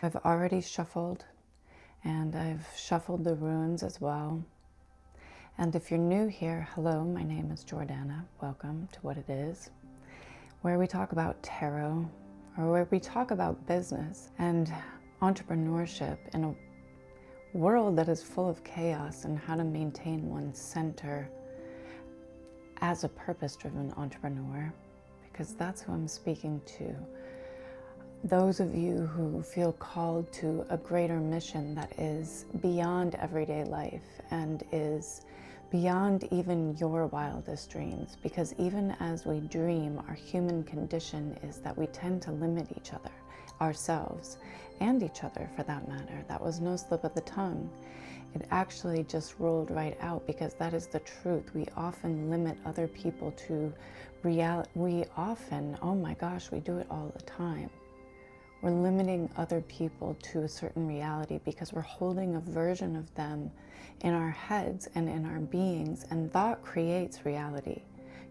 I've already shuffled, and I've shuffled the runes as well. And if you're new here, hello, my name is Jordana. Welcome to What It Is, where we talk about tarot, or where we talk about business and entrepreneurship in a world that is full of chaos, and how to maintain one's center as a purpose-driven entrepreneur, because that's who I'm speaking to. Those of you who feel called to a greater mission that is beyond everyday life and is beyond even your wildest dreams, because even as we dream, our human condition is that we tend to limit each other, ourselves, and each other for that matter. That was no slip of the tongue. It actually just rolled right out, because that is the truth. We often limit other people to reality. We often, oh my gosh, we do it all the time. We're limiting other people to a certain reality because we're holding a version of them in our heads and in our beings, and thought creates reality.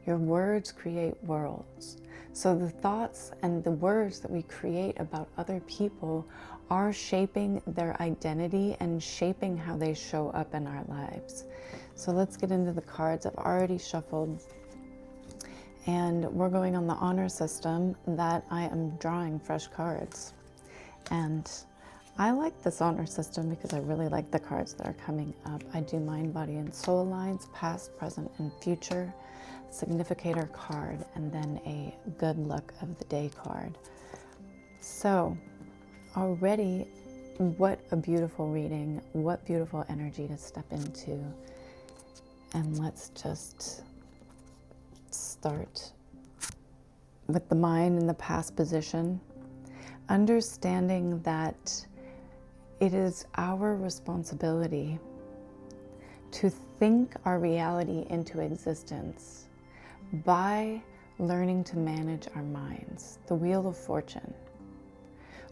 Your words create worlds. So the thoughts and the words that we create about other people are shaping their identity and shaping how they show up in our lives. So let's get into the cards. I've already shuffled, and we're going on the honor system that I am drawing fresh cards. And I like this honor system because I really like the cards that are coming up. I do mind, body, and soul lines, past, present, and future, significator card, and then a good luck of the day card. So already, what a beautiful reading, what beautiful energy to step into. And let's just start with the mind in the past position, understanding that it is our responsibility to think our reality into existence by learning to manage our minds, the wheel of fortune,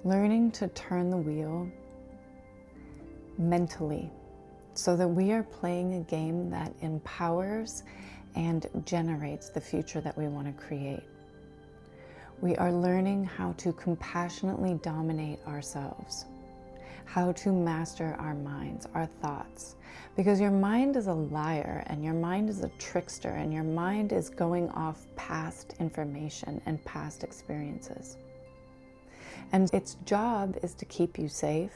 learning to turn the wheel mentally so that we are playing a game that empowers and generates the future that we want to create. We are learning how to compassionately dominate ourselves, how to master our minds, our thoughts, because your mind is a liar, and your mind is a trickster, and your mind is going off past information and past experiences. And its job is to keep you safe,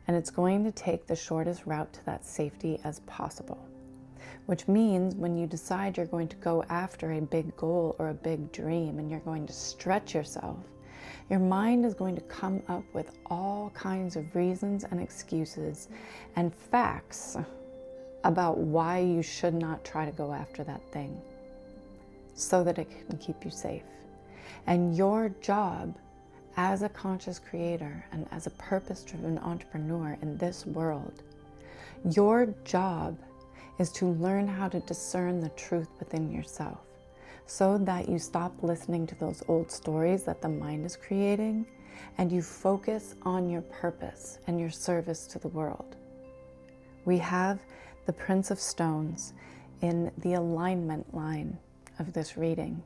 and it's going to take the shortest route to that safety as possible. Which means when you decide you're going to go after a big goal or a big dream, and you're going to stretch yourself, your mind is going to come up with all kinds of reasons and excuses and facts about why you should not try to go after that thing, so that it can keep you safe. And your job as a conscious creator and as a purpose-driven entrepreneur in this world, your job is to learn how to discern the truth within yourself, so that you stop listening to those old stories that the mind is creating, and you focus on your purpose and your service to the world. We have the Prince of Stones in the alignment line of this reading.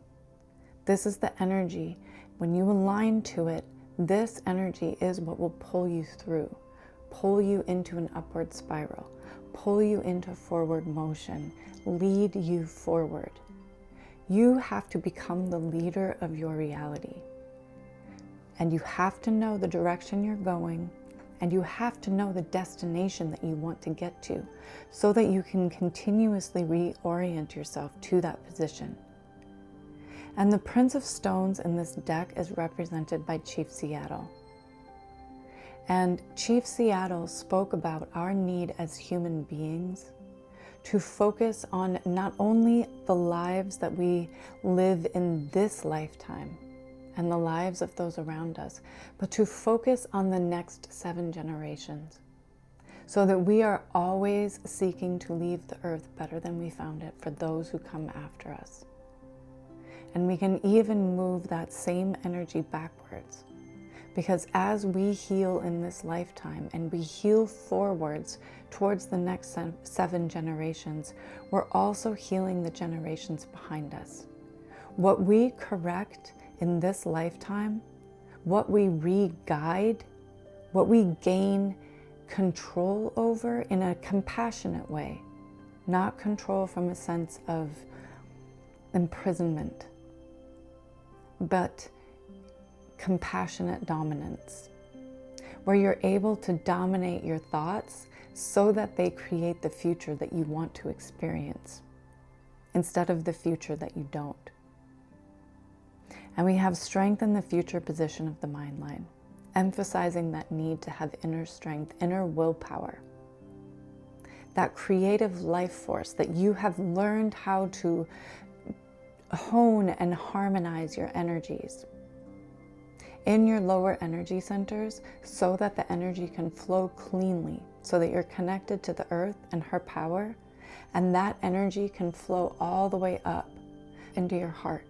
This is the energy. When you align to it, this energy is what will pull you through, pull you into an upward spiral, pull you into forward motion, lead you forward. You have to become the leader of your reality. And you have to know the direction you're going, and you have to know the destination that you want to get to, so that you can continuously reorient yourself to that position. And the Prince of Stones in this deck is represented by Chief Seattle. And Chief Seattle spoke about our need as human beings to focus on not only the lives that we live in this lifetime and the lives of those around us, but to focus on the next 7 generations, so that we are always seeking to leave the earth better than we found it for those who come after us. And we can even move that same energy backwards. Because as we heal in this lifetime and we heal forwards towards the next 7 generations, we're also healing the generations behind us. What we correct in this lifetime, what we re-guide, what we gain control over in a compassionate way, not control from a sense of imprisonment, but compassionate dominance, where you're able to dominate your thoughts so that they create the future that you want to experience instead of the future that you don't. And we have strength in the future position of the mind line, emphasizing that need to have inner strength, inner willpower, that creative life force that you have learned how to hone and harmonize your energies in your lower energy centers so that the energy can flow cleanly, so that you're connected to the earth and her power, and that energy can flow all the way up into your heart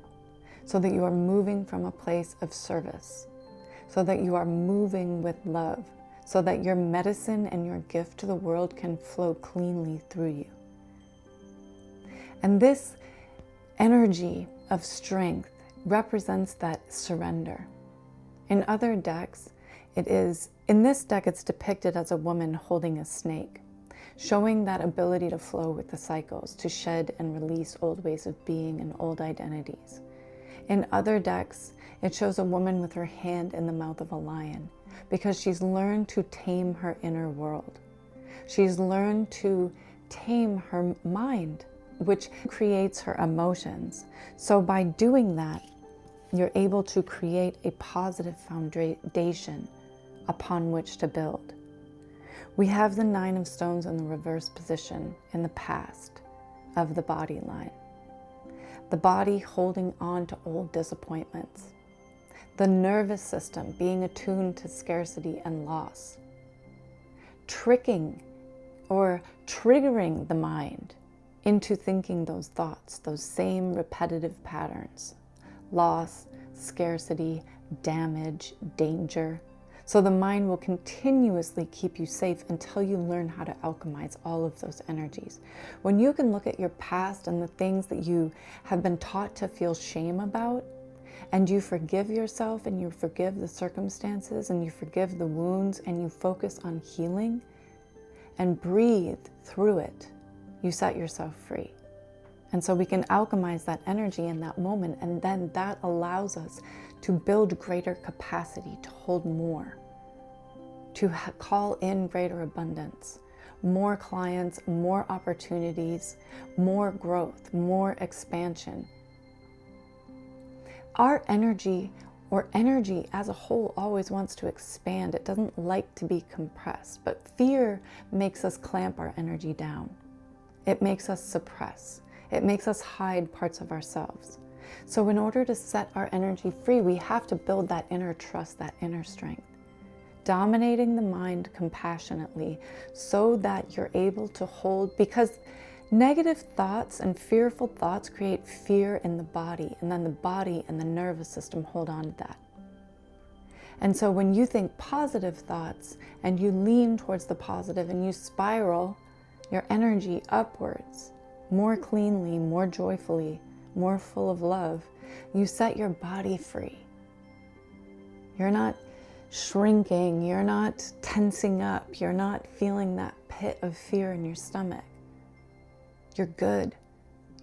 so that you are moving from a place of service, so that you are moving with love, so that your medicine and your gift to the world can flow cleanly through you. And this energy of strength represents that surrender. In other decks, in this deck, it's depicted as a woman holding a snake, showing that ability to flow with the cycles, to shed and release old ways of being and old identities. In other decks, it shows a woman with her hand in the mouth of a lion because she's learned to tame her inner world. She's learned to tame her mind, which creates her emotions. So by doing that, you're able to create a positive foundation upon which to build. We have the 9 of Stones in the reverse position in the past of the body line. The body holding on to old disappointments. The nervous system being attuned to scarcity and loss. Tricking or triggering the mind into thinking those thoughts, those same repetitive patterns. Loss, scarcity, damage, danger. So the mind will continuously keep you safe until you learn how to alchemize all of those energies. When you can look at your past and the things that you have been taught to feel shame about, and you forgive yourself and you forgive the circumstances and you forgive the wounds and you focus on healing and breathe through it, you set yourself free. And so we can alchemize that energy in that moment, and then that allows us to build greater capacity to hold more, to call in greater abundance, more clients, more opportunities, more growth, more expansion. Our energy, or energy as a whole, always wants to expand. It doesn't like to be compressed, but fear makes us clamp our energy down. It makes us suppress. It makes us hide parts of ourselves. So in order to set our energy free, we have to build that inner trust, that inner strength, dominating the mind compassionately so that you're able to hold, because negative thoughts and fearful thoughts create fear in the body, and then the body and the nervous system hold on to that. And so when you think positive thoughts and you lean towards the positive and you spiral your energy upwards, more cleanly, more joyfully, more full of love, you set your body free. You're not shrinking, you're not tensing up, you're not feeling that pit of fear in your stomach. You're good.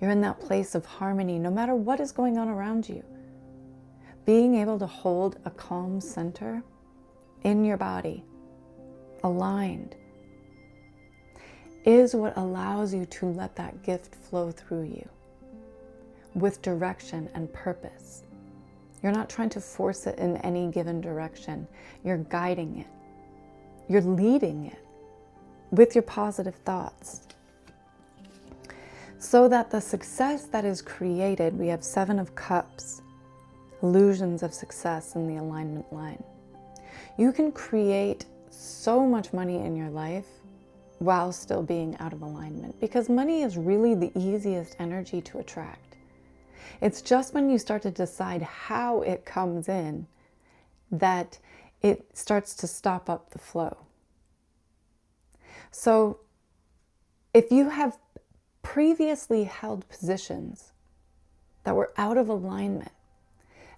You're in that place of harmony no matter what is going on around you. Being able to hold a calm center in your body, aligned, is what allows you to let that gift flow through you with direction and purpose. You're not trying to force it in any given direction. You're guiding it. You're leading it with your positive thoughts. So that the success that is created, we have 7 of Cups, illusions of success in the alignment line. You can create so much money in your life while still being out of alignment, because money is really the easiest energy to attract. It's just when you start to decide how it comes in that it starts to stop up the flow. So if you have previously held positions that were out of alignment,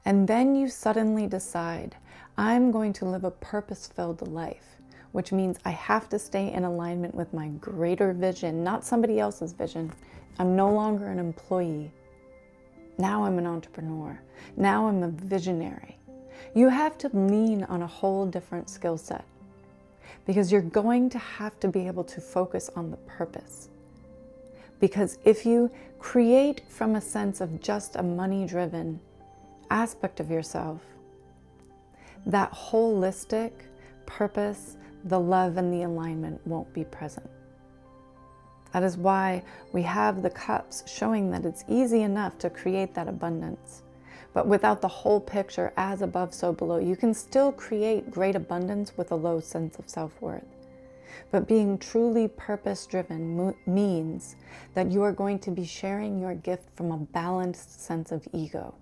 and then you suddenly decide, I'm going to live a purpose-filled life, which means I have to stay in alignment with my greater vision, not somebody else's vision. I'm no longer an employee. Now I'm an entrepreneur. Now I'm a visionary. You have to lean on a whole different skill set because you're going to have to be able to focus on the purpose. Because if you create from a sense of just a money-driven aspect of yourself, that holistic purpose, the love and the alignment won't be present. That is why we have the cups showing that it's easy enough to create that abundance. But without the whole picture, as above, so below, you can still create great abundance with a low sense of self-worth. But being truly purpose-driven means that you are going to be sharing your gift from a balanced sense of ego.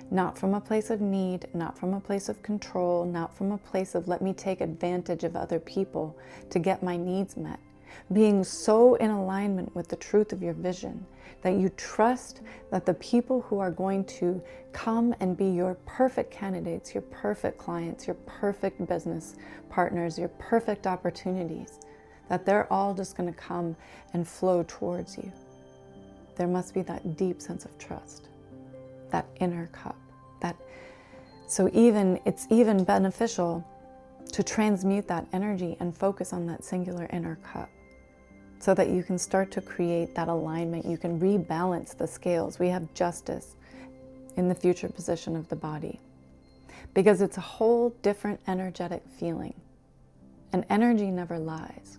Not from a place of need, not from a place of control, not from a place of let me take advantage of other people to get my needs met. Being so in alignment with the truth of your vision that you trust that the people who are going to come and be your perfect candidates, your perfect clients, your perfect business partners, your perfect opportunities, that they're all just going to come and flow towards you. There must be that deep sense of trust, that inner cup. So it's even beneficial to transmute that energy and focus on that singular inner cup so that you can start to create that alignment. You can rebalance the scales. We have justice in the future position of the body because it's a whole different energetic feeling, and energy never lies.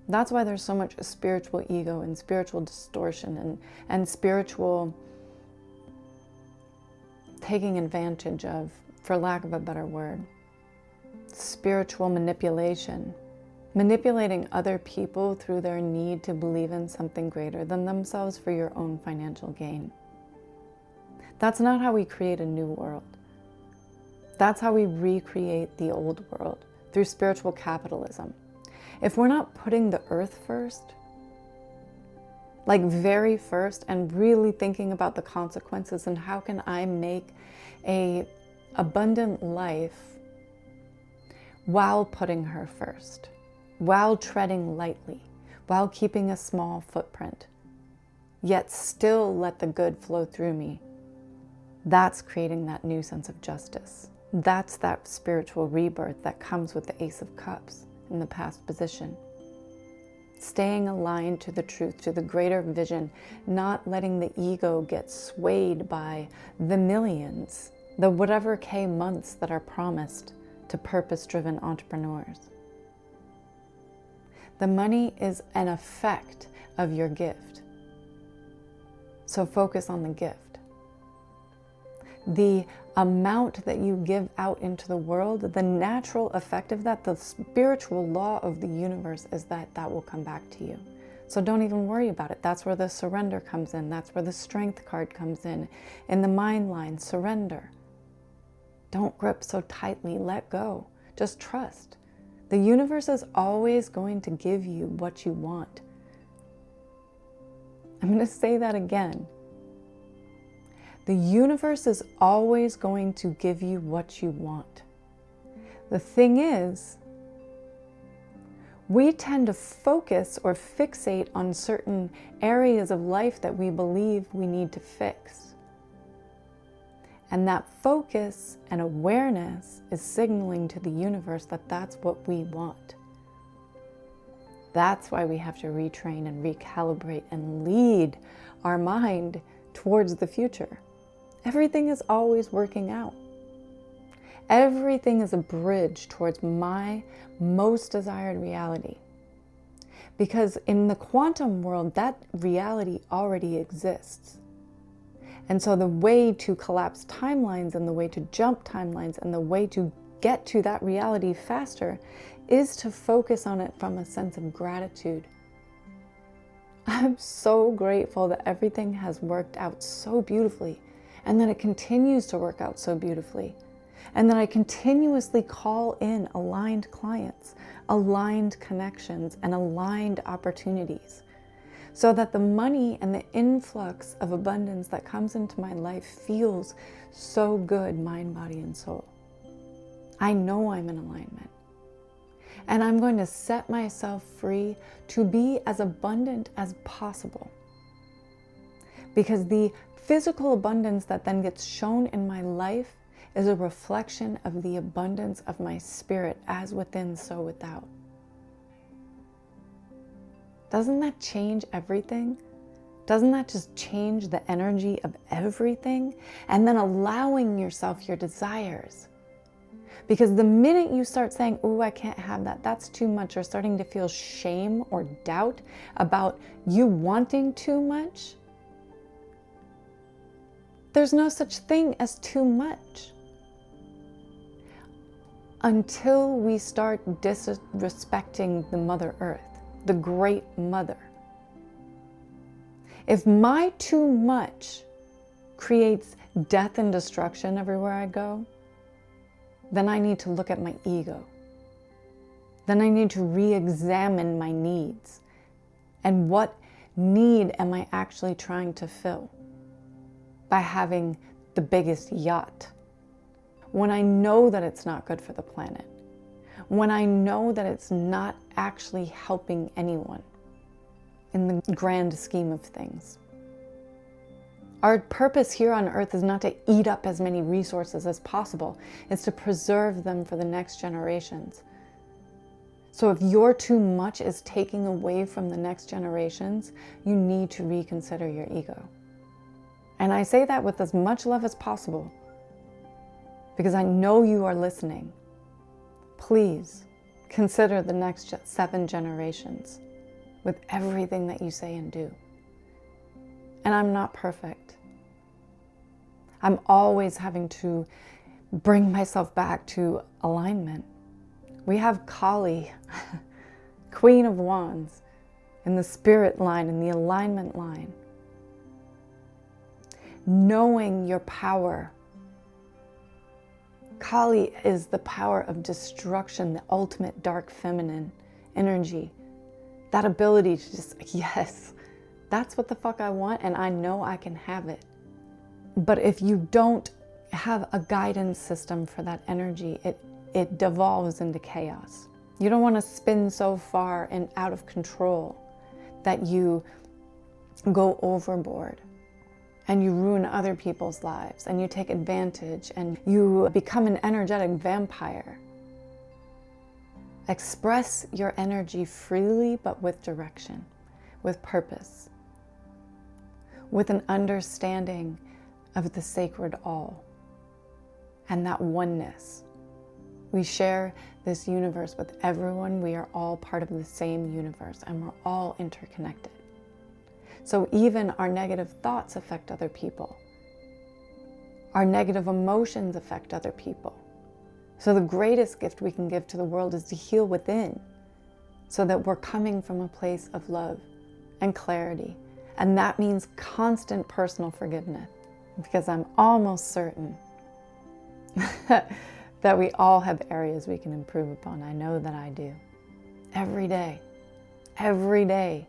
That's why there's so much spiritual ego and spiritual distortion and spiritual taking advantage of, for lack of a better word, spiritual manipulation. Manipulating other people through their need to believe in something greater than themselves for your own financial gain. That's not how we create a new world. That's how we recreate the old world, through spiritual capitalism. If we're not putting the earth first, like very first, and really thinking about the consequences and how can I make a abundant life while putting her first, while treading lightly, while keeping a small footprint, yet still let the good flow through me. That's creating that new sense of justice. That's that spiritual rebirth that comes with the Ace of Cups in the past position. Staying aligned to the truth, to the greater vision, not letting the ego get swayed by the millions, the whatever K months that are promised to purpose-driven entrepreneurs. The money is an effect of your gift. So focus on the gift. The amount that you give out into the world, the natural effect of that, the spiritual law of the universe is that that will come back to you. So don't even worry about it. That's where the surrender comes in. That's where the strength card comes in. In the mind line, surrender. Don't grip so tightly. Let go. Just trust. The universe is always going to give you what you want. I'm going to say that again. The universe is always going to give you what you want. The thing is, we tend to focus or fixate on certain areas of life that we believe we need to fix. And that focus and awareness is signaling to the universe that that's what we want. That's why we have to retrain and recalibrate and lead our mind towards the future. Everything is always working out. Everything is a bridge towards my most desired reality. Because in the quantum world, that reality already exists. And so the way to collapse timelines and the way to jump timelines and the way to get to that reality faster is to focus on it from a sense of gratitude. I'm so grateful that everything has worked out so beautifully, and that it continues to work out so beautifully, and that I continuously call in aligned clients, aligned connections, and aligned opportunities, so that the money and the influx of abundance that comes into my life feels so good, mind, body, and soul. I know I'm in alignment. And I'm going to set myself free to be as abundant as possible. Because the physical abundance that then gets shown in my life is a reflection of the abundance of my spirit, as within, so without. Doesn't that change everything? Doesn't that just change the energy of everything? And then allowing yourself your desires. Because the minute you start saying, oh, I can't have that, that's too much, or starting to feel shame or doubt about you wanting too much, there's no such thing as too much. Until we start disrespecting the Mother Earth, the Great Mother. If my too much creates death and destruction everywhere I go, then I need to look at my ego. Then I need to re-examine my needs. And what need am I actually trying to fill by having the biggest yacht? When I know that it's not good for the planet. When I know that it's not actually helping anyone in the grand scheme of things. Our purpose here on earth is not to eat up as many resources as possible. It's to preserve them for the next generations. So if your too much is taking away from the next generations, you need to reconsider your ego. And I say that with as much love as possible, because I know you are listening. Please consider the next 7 generations with everything that you say and do. And I'm not perfect. I'm always having to bring myself back to alignment. We have Kali, Queen of Wands, in the spirit line, in the alignment line. Knowing your power. Kali is the power of destruction, the ultimate dark feminine energy. That ability to just, yes, that's what the fuck I want, and I know I can have it. But if you don't have a guidance system for that energy, it devolves into chaos. You don't want to spin so far and out of control that you go overboard and you ruin other people's lives and you take advantage and you become an energetic vampire. Express your energy freely, but with direction, with purpose, with an understanding of the sacred all and that oneness. We share this universe with everyone. We are all part of the same universe and we're all interconnected. So even our negative thoughts affect other people. Our negative emotions affect other people. So the greatest gift we can give to the world is to heal within, so that we're coming from a place of love and clarity. And that means constant personal forgiveness, because I'm almost certain that we all have areas we can improve upon. I know that I do. Every day,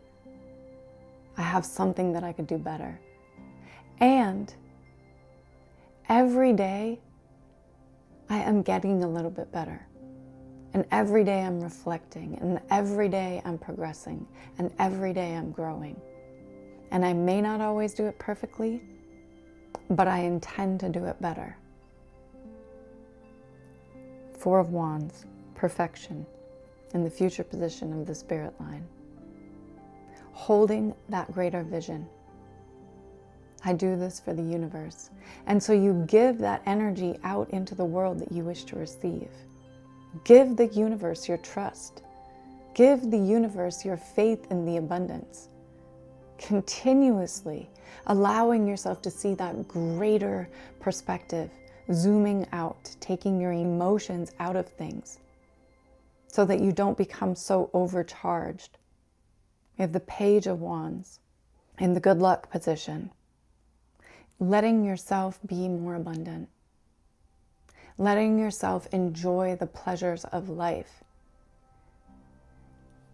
I have something that I could do better. And every day, I am getting a little bit better. And every day I'm reflecting, and every day I'm progressing, and every day I'm growing. And I may not always do it perfectly, but I intend to do it better. 4 of Wands, perfection, in the future position of the spirit line. Holding that greater vision. I do this for the universe. And so you give that energy out into the world that you wish to receive. Give the universe your trust. Give the universe your faith in the abundance. Continuously allowing yourself to see that greater perspective, zooming out, taking your emotions out of things so that you don't become so overcharged. We have the Page of Wands in the good luck position. Letting yourself be more abundant. Letting yourself enjoy the pleasures of life.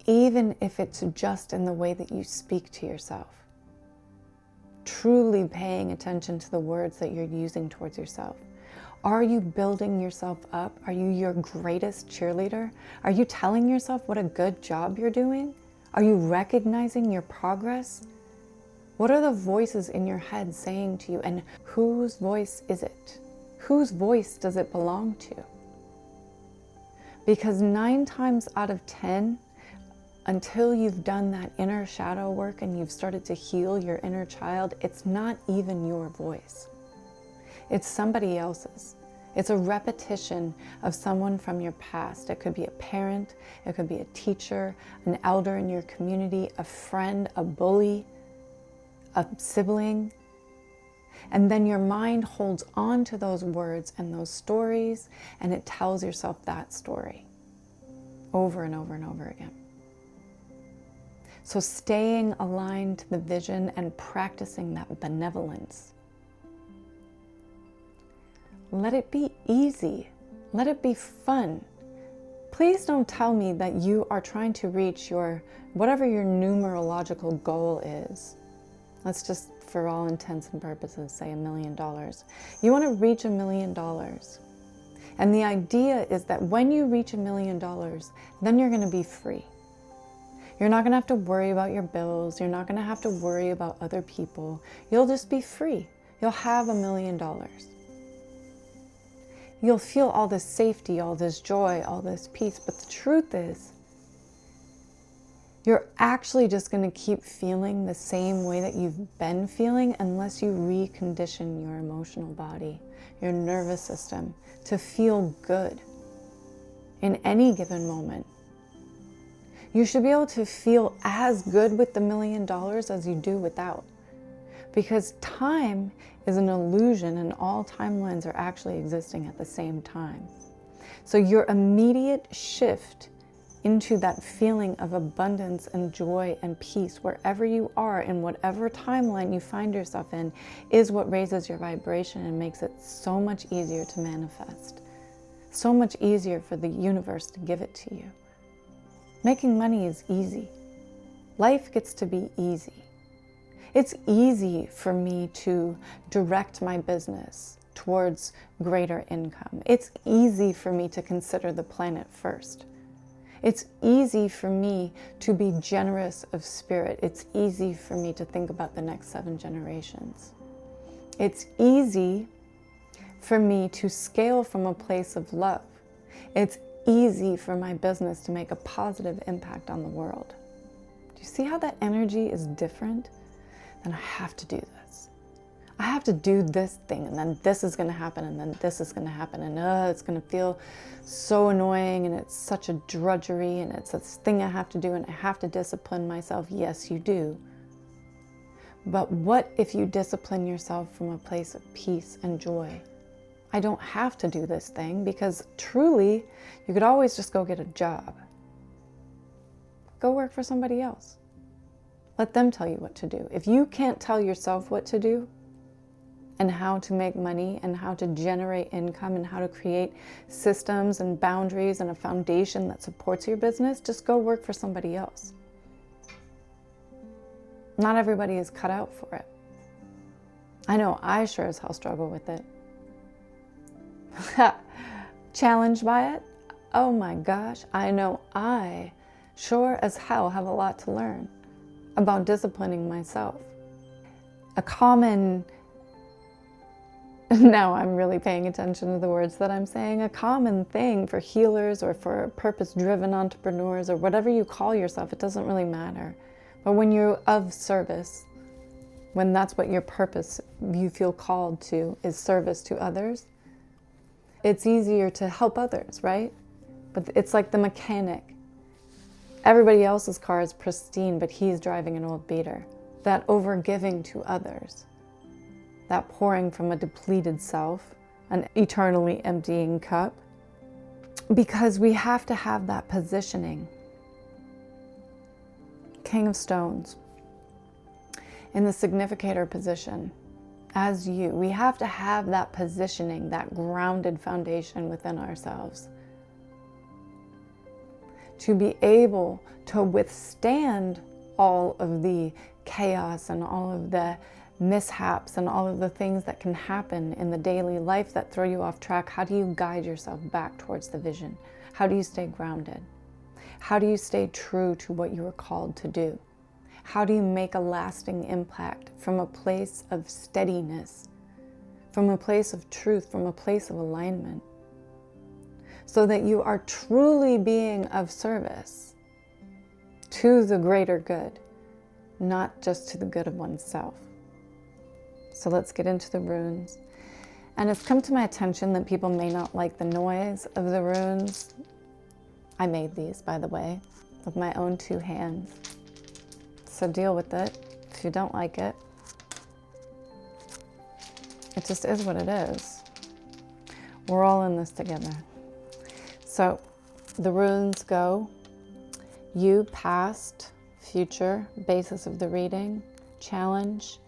even if it's just in the way that you speak to yourself. Truly paying attention to the words that you're using towards yourself. Are you building yourself up? Are you your greatest cheerleader? Are you telling yourself what a good job you're doing? Are you recognizing your progress? What are the voices in your head saying to you, and whose voice is it? Whose voice does it belong to? Because 9 times out of 10, until you've done that inner shadow work and you've started to heal your inner child, it's not even your voice. It's somebody else's. It's a repetition of someone from your past. It could be a parent, it could be a teacher, an elder in your community, a friend, a bully, a sibling. And then your mind holds on to those words and those stories, and it tells yourself that story over and over and over again. So staying aligned to the vision and practicing that benevolence. Let it be easy. Let it be fun. Please don't tell me that you are trying to reach whatever your numerological goal is. Let's just, for all intents and purposes, say $1 million. You want to reach $1 million. And the idea is that when you reach $1 million, then you're going to be free. You're not going to have to worry about your bills. You're not going to have to worry about other people. You'll just be free. You'll have $1 million. You'll feel all this safety, all this joy, all this peace. But the truth is, you're actually just going to keep feeling the same way that you've been feeling unless you recondition your emotional body, your nervous system, to feel good in any given moment. You should be able to feel as good with the $1 million as you do without. Because time is an illusion and all timelines are actually existing at the same time. So your immediate shift into that feeling of abundance and joy and peace wherever you are in whatever timeline you find yourself in is what raises your vibration and makes it so much easier to manifest. So much easier for the universe to give it to you. Making money is easy. Life gets to be easy. It's easy for me to direct my business towards greater income. It's easy for me to consider the planet first. It's easy for me to be generous of spirit. It's easy for me to think about the next 7 generations. It's easy for me to scale from a place of love. It's easy for my business to make a positive impact on the world. Do you see how that energy is different? Then I have to do this. I have to do this thing, and then this is going to happen, and then this is going to happen, and it's going to feel so annoying, and it's such a drudgery, and it's this thing I have to do, and I have to discipline myself. Yes, you do. But what if you discipline yourself from a place of peace and joy? I don't have to do this thing, because truly, you could always just go get a job. Go work for somebody else. Let them tell you what to do. If you can't tell yourself what to do, and how to make money, and how to generate income, and how to create systems and boundaries and a foundation that supports your business, just go work for somebody else. Not everybody is cut out for it. I know I sure as hell struggle with it. Challenged by it? Oh my gosh, I know I sure as hell have a lot to learn about disciplining myself. A common, now I'm really paying attention to the words that I'm saying, a common thing for healers or for purpose-driven entrepreneurs or whatever you call yourself, it doesn't really matter. But when you're of service, when that's what your purpose you feel called to is service to others, it's easier to help others, right? But it's like the mechanic. Everybody else's car is pristine, but he's driving an old beater. That overgiving to others, that pouring from a depleted self, an eternally emptying cup, because we have to have that positioning. King of Stones, in the significator position, as you, we have to have that positioning, that grounded foundation within ourselves, to be able to withstand all of the chaos and all of the mishaps and all of the things that can happen in the daily life that throw you off track. How do you guide yourself back towards the vision? How do you stay grounded? How do you stay true to what you were called to do? How do you make a lasting impact from a place of steadiness, from a place of truth, from a place of alignment, so that you are truly being of service to the greater good, not just to the good of oneself? So let's get into the runes. And it's come to my attention that people may not like the noise of the runes. I made these, by the way, with my own 2 hands. So deal with it if you don't like it. It just is what it is. We're all in this together. So the runes go: you, past, future, basis of the reading, challenge,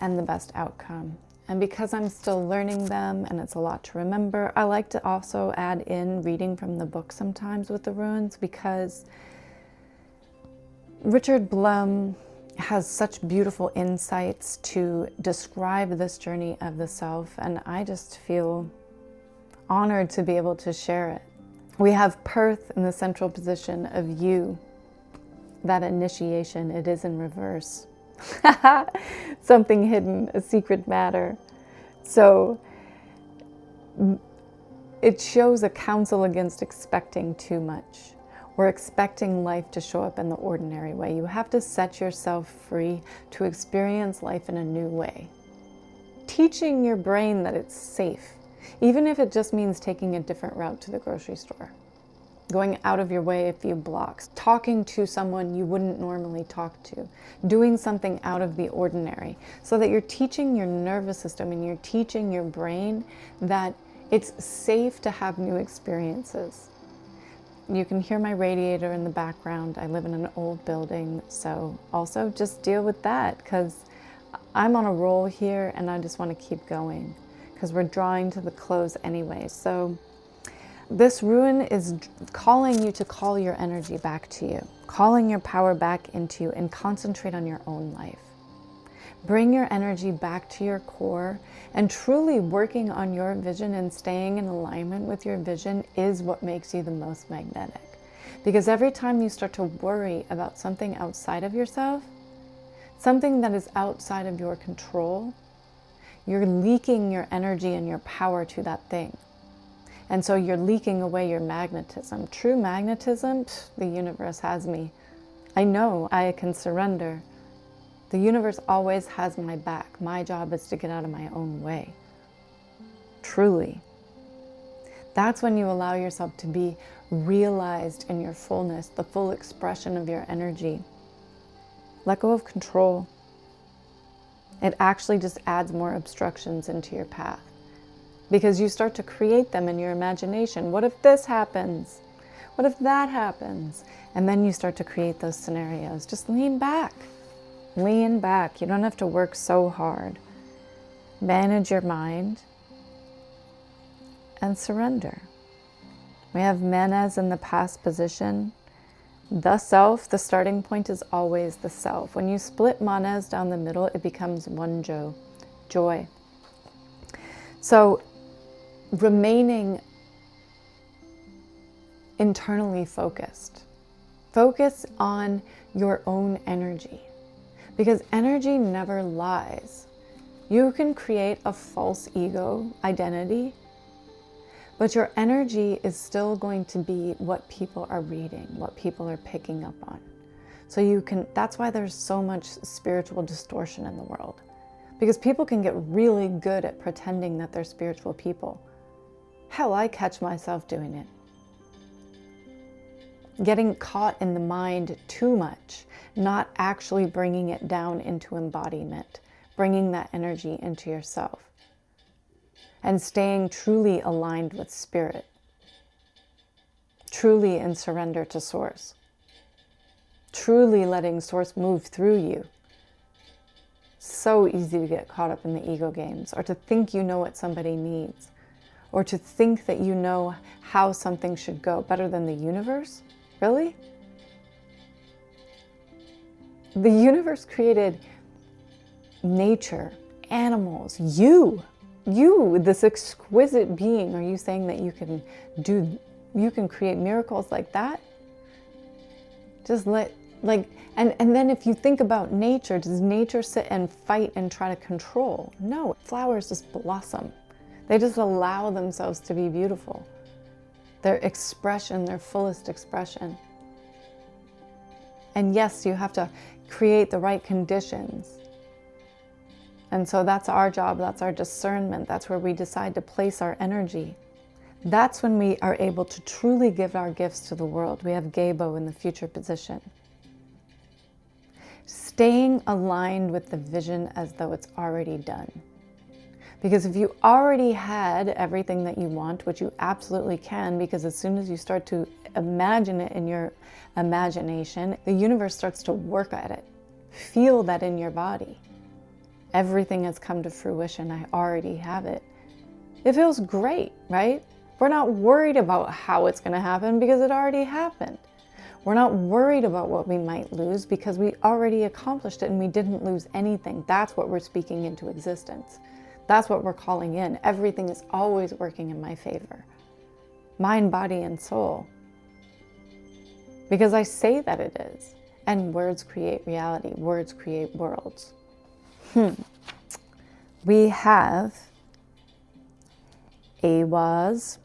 and the best outcome. And because I'm still learning them and it's a lot to remember, I like to also add in reading from the book sometimes with the runes, because Richard Blum has such beautiful insights to describe this journey of the self, and I just feel honored to be able to share it. We have Perth in the central position of you, that initiation. It is in reverse. Something hidden, a secret matter. So it shows a counsel against expecting too much, or expecting life to show up in the ordinary way. You have to set yourself free to experience life in a new way. Teaching your brain that it's safe, even if it just means taking a different route to the grocery store. Going out of your way a few blocks, talking to someone you wouldn't normally talk to, doing something out of the ordinary, so that you're teaching your nervous system and you're teaching your brain that it's safe to have new experiences. You can hear my radiator in the background. I live in an old building, so also just deal with that, because I'm on a roll here and I just want to keep going, because we're drawing to the close anyway. So this rune is calling you to call your energy back to you, calling your power back into you, and concentrate on your own life. Bring your energy back to your core, and truly working on your vision and staying in alignment with your vision is what makes you the most magnetic. Because every time you start to worry about something outside of yourself, something that is outside of your control, you're leaking your energy and your power to that thing. And so you're leaking away your magnetism. True magnetism, the universe has me. I know I can surrender. The universe always has my back. My job is to get out of my own way. Truly. That's when you allow yourself to be realized in your fullness, the full expression of your energy. Let go of control. It actually just adds more obstructions into your path, because you start to create them in your imagination. What if this happens? What if that happens? And then you start to create those scenarios. Just lean back. Lean back. You don't have to work so hard. Manage your mind and surrender. We have Manas in the past position. The self, the starting point is always the self. When you split Manas down the middle, it becomes one joy. So remaining internally focused. Focus on your own energy, because energy never lies. You can create a false ego identity, but your energy is still going to be what people are reading, what people are picking up on. So that's why there's so much spiritual distortion in the world, because people can get really good at pretending that they're spiritual people. Hell, I catch myself doing it. Getting caught in the mind too much, not actually bringing it down into embodiment, bringing that energy into yourself, and staying truly aligned with spirit, truly in surrender to source, truly letting source move through you. So easy to get caught up in the ego games, or to think you know what somebody needs, or to think that you know how something should go better than the universe. Really? The universe created nature, animals, you, this exquisite being. Are you saying that you can create miracles like that? Just and then if you think about nature, does nature sit and fight and try to control? No, flowers just blossom. They just allow themselves to be beautiful. Their expression, their fullest expression. And yes, you have to create the right conditions. And so that's our job, that's our discernment, that's where we decide to place our energy. That's when we are able to truly give our gifts to the world. We have Gabo in the future position. Staying aligned with the vision as though it's already done. Because if you already had everything that you want, which you absolutely can, because as soon as you start to imagine it in your imagination, the universe starts to work at it. Feel that in your body. Everything has come to fruition. I already have it. It feels great, right? We're not worried about how it's going to happen because it already happened. We're not worried about what we might lose because we already accomplished it and we didn't lose anything. That's what we're speaking into existence. That's what we're calling in. Everything is always working in my favor. Mind, body, and soul. Because I say that it is. And words create reality. Words create worlds. We have Awaz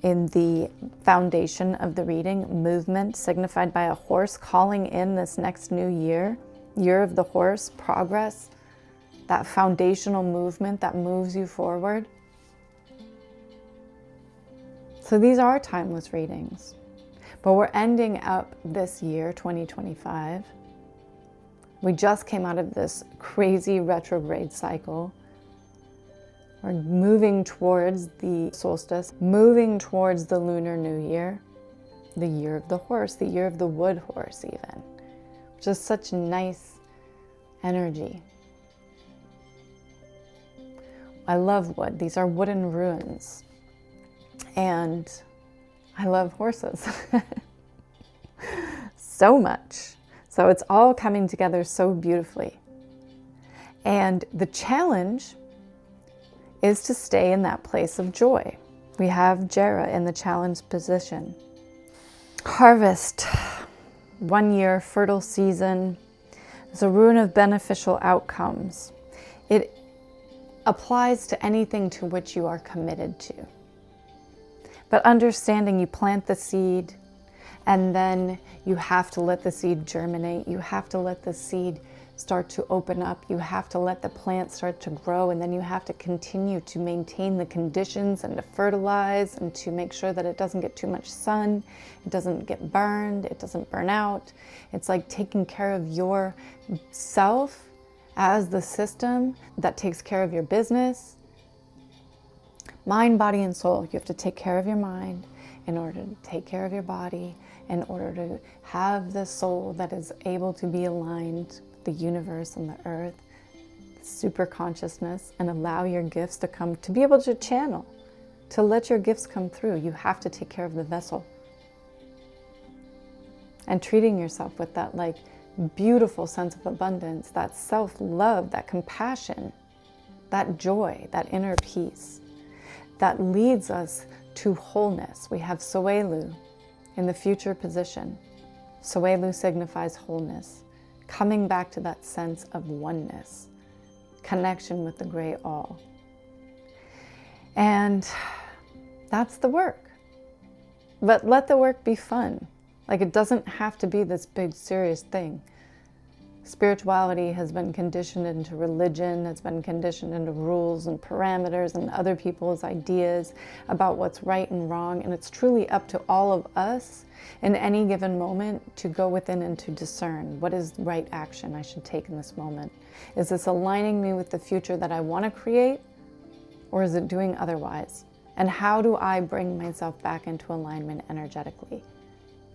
in the foundation of the reading, movement signified by a horse, calling in this next new year, year of the horse, progress, that foundational movement that moves you forward. So these are timeless readings, but we're ending up this year, 2025. We just came out of this crazy retrograde cycle. We're moving towards the solstice, moving towards the Lunar New Year, the year of the horse, the year of the wood horse even, which is such nice energy. I love wood. These are wooden runes. And I love horses so much. So it's all coming together so beautifully. And the challenge is to stay in that place of joy. We have Jera in the challenged position. Harvest, 1 year, fertile season. It's a rune of beneficial outcomes. It applies to anything to which you are committed to. But understanding you plant the seed and then you have to let the seed germinate. You have to let the seed start to open up. You have to let the plant start to grow, and then you have to continue to maintain the conditions and to fertilize and to make sure that it doesn't get too much sun, it doesn't get burned, it doesn't burn out. It's like taking care of yourself as the system that takes care of your business. Mind, body, and soul. You have to take care of your mind in order to take care of your body, in order to have the soul that is able to be aligned, the universe and the earth, super consciousness, and allow your gifts to come, to be able to channel, to let your gifts come through. You have to take care of the vessel. And treating yourself with that like beautiful sense of abundance, that self-love, that compassion, that joy, that inner peace that leads us to wholeness. We have Soelu in the future position. Soelu signifies wholeness. Coming back to that sense of oneness, connection with the great all. And that's the work. But let the work be fun. Like, it doesn't have to be this big, serious thing. Spirituality has been conditioned into religion, it's been conditioned into rules and parameters and other people's ideas about what's right and wrong. And it's truly up to all of us in any given moment to go within and to discern what is the right action I should take in this moment. Is this aligning me with the future that I want to create, or is it doing otherwise? And how do I bring myself back into alignment energetically?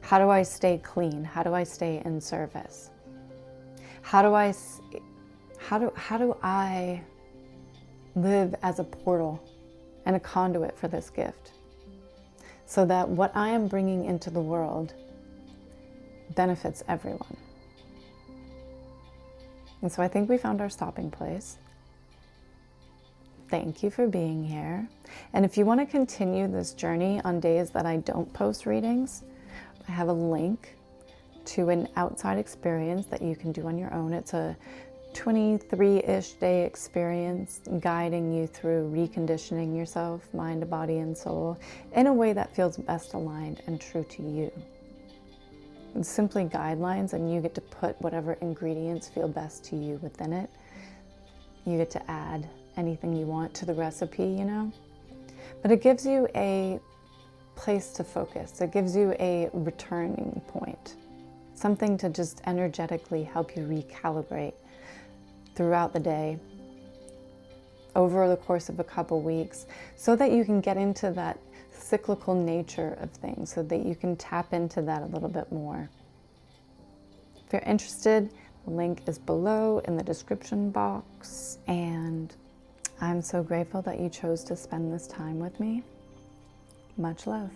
How do I stay clean? How do I stay in service? How do I live as a portal and a conduit for this gift, so that what I am bringing into the world benefits everyone? And so I think we found our stopping place. Thank you for being here. And if you want to continue this journey on days that I don't post readings, I have a link to an outside experience that you can do on your own. It's a 23-ish day experience guiding you through reconditioning yourself, mind, body, and soul in a way that feels best aligned and true to you. It's simply guidelines, and you get to put whatever ingredients feel best to you within it. You get to add anything you want to the recipe, you know? But it gives you a place to focus. It gives you a returning point, something to just energetically help you recalibrate throughout the day, over the course of a couple weeks, so that you can get into that cyclical nature of things, so that you can tap into that a little bit more. If you're interested, the link is below in the description box, and I'm so grateful that you chose to spend this time with me. Much love.